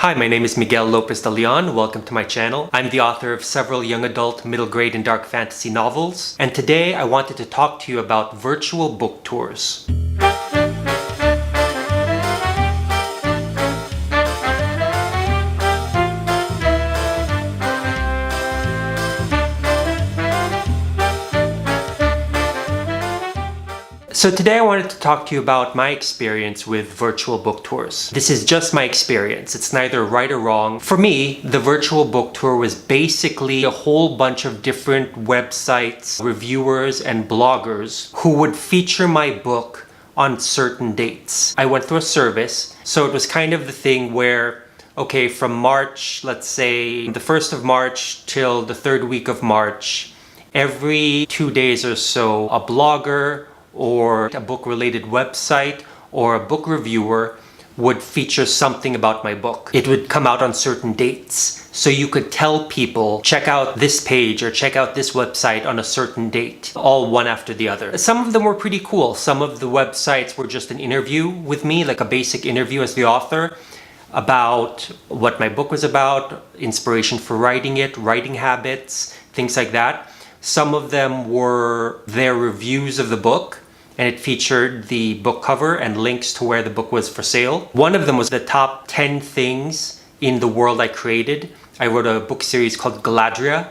Hi, my name is Miguel Lopez de Leon. Welcome to my channel. I'm the author of several young adult, middle grade, and dark fantasy novels. And today I wanted to talk to you about virtual book tours. So today I wanted to talk to you about my experience with virtual book tours. This is just my experience. It's neither right or wrong. For me, the virtual book tour was basically a whole bunch of different websites, reviewers, and bloggers who would feature my book on certain dates. I went through a service, so it was kind of the thing where, okay, from March, let's say the 1st of March till the 3rd week of March, every 2 days or so, a blogger or a book-related website or a book reviewer would feature something about my book. It would come out on certain dates. So you could tell people, check out this page or check out this website on a certain date, all one after the other. Some of them were pretty cool. Some of the websites were just an interview with me, like a basic interview as the author, about what my book was about, inspiration for writing it, writing habits, things like that. Some of them were their reviews of the book, and it featured the book cover and links to where the book was for sale. One of them was the top 10 things in the world I created. I wrote a book series called Galadria,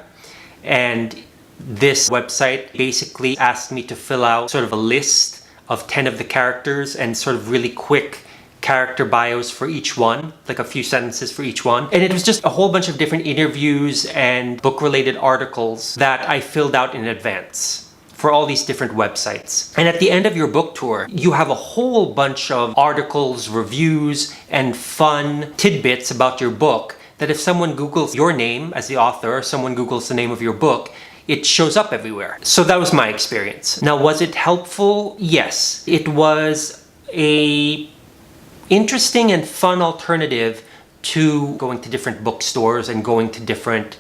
and this website basically asked me to fill out sort of a list of 10 of the characters and sort of really quick character bios for each one, like a few sentences for each one. And it was just a whole bunch of different interviews and book-related articles that I filled out in advance for all these different websites. And at the end of your book tour, you have a whole bunch of articles, reviews, and fun tidbits about your book that if someone Googles your name as the author, or someone Googles the name of your book, it shows up everywhere. So that was my experience. Now, was it helpful? Yes. It was a interesting and fun alternative to going to different bookstores and going to different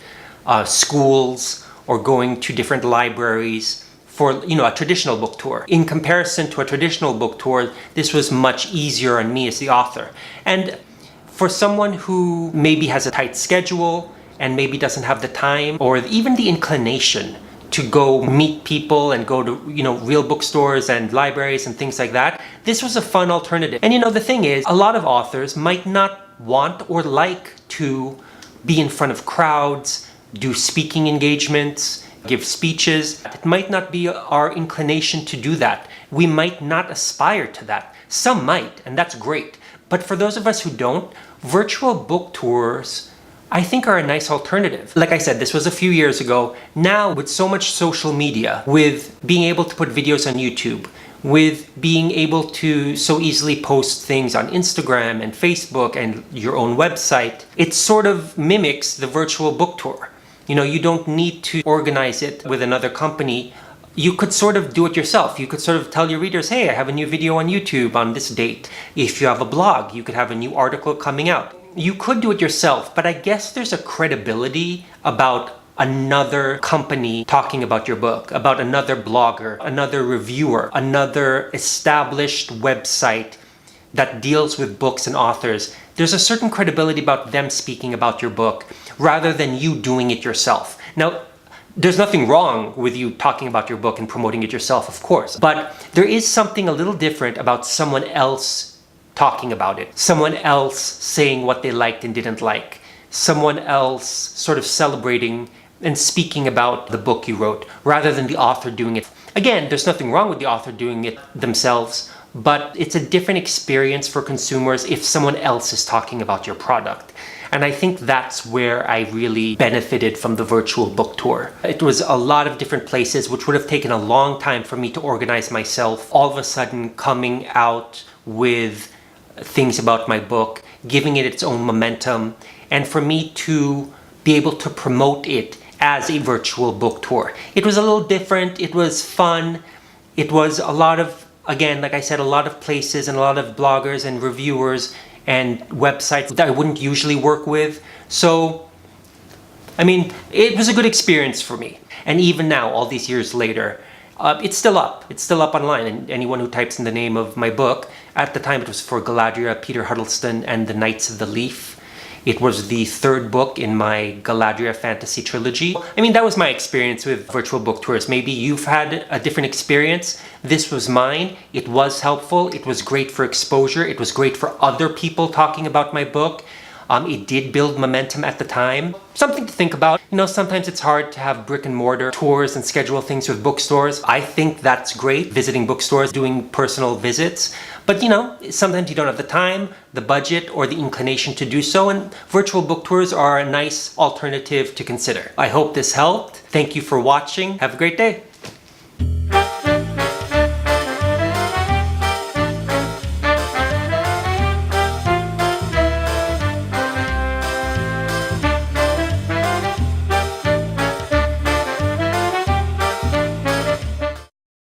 schools or going to different libraries for, a traditional book tour. In comparison to a traditional book tour, this was much easier on me as the author. And for someone who maybe has a tight schedule and maybe doesn't have the time or even the inclination to go meet people and go to, real bookstores and libraries and things like that, this was a fun alternative. And the thing is, a lot of authors might not want or like to be in front of crowds, do speaking engagements, give speeches. It might not be our inclination to do that. We might not aspire to that. Some might, and that's great. But for those of us who don't, virtual book tours, I think, are a nice alternative. Like I said, this was a few years ago. Now, with so much social media, with being able to put videos on YouTube, with being able to so easily post things on Instagram and Facebook and your own website, it sort of mimics the virtual book tour. You don't need to organize it with another company. You could sort of do it yourself. You could sort of tell your readers, hey, I have a new video on YouTube on this date. If you have a blog, you could have a new article coming out. You could do it yourself, but I guess there's a credibility about another company talking about your book, about another blogger, another reviewer, another established website that deals with books and authors. There's a certain credibility about them speaking about your book rather than you doing it yourself. Now, there's nothing wrong with you talking about your book and promoting it yourself, of course, but there is something a little different about someone else talking about it, someone else saying what they liked and didn't like, someone else sort of celebrating and speaking about the book you wrote rather than the author doing it. Again, there's nothing wrong with the author doing it themselves, but it's a different experience for consumers if someone else is talking about your product. And I think that's where I really benefited from the virtual book tour. It was a lot of different places, which would have taken a long time for me to organize myself, all of a sudden coming out with things about my book, giving it its own momentum, and for me to be able to promote it as a virtual book tour. It was a little different, it was fun, it was a lot of, again, like I said, a lot of places and a lot of bloggers and reviewers and websites that I wouldn't usually work with. So, it was a good experience for me. And even now, all these years later, it's still up. It's still up online. And anyone who types in the name of my book, at the time it was for Galadria, Peter Huddleston, and the Knights of the Leaf. It was the third book in my Galadria fantasy trilogy. I mean, that was my experience with virtual book tours. Maybe you've had a different experience. This was mine. It was helpful. It was great for exposure. It was great for other people talking about my book. It did build momentum at the time. Something to think about. You know, sometimes it's hard to have brick and mortar tours and schedule things with bookstores. I think that's great, visiting bookstores, doing personal visits. But you know, sometimes you don't have the time, the budget, or the inclination to do so, and virtual book tours are a nice alternative to consider. I hope this helped. Thank you for watching. Have a great day.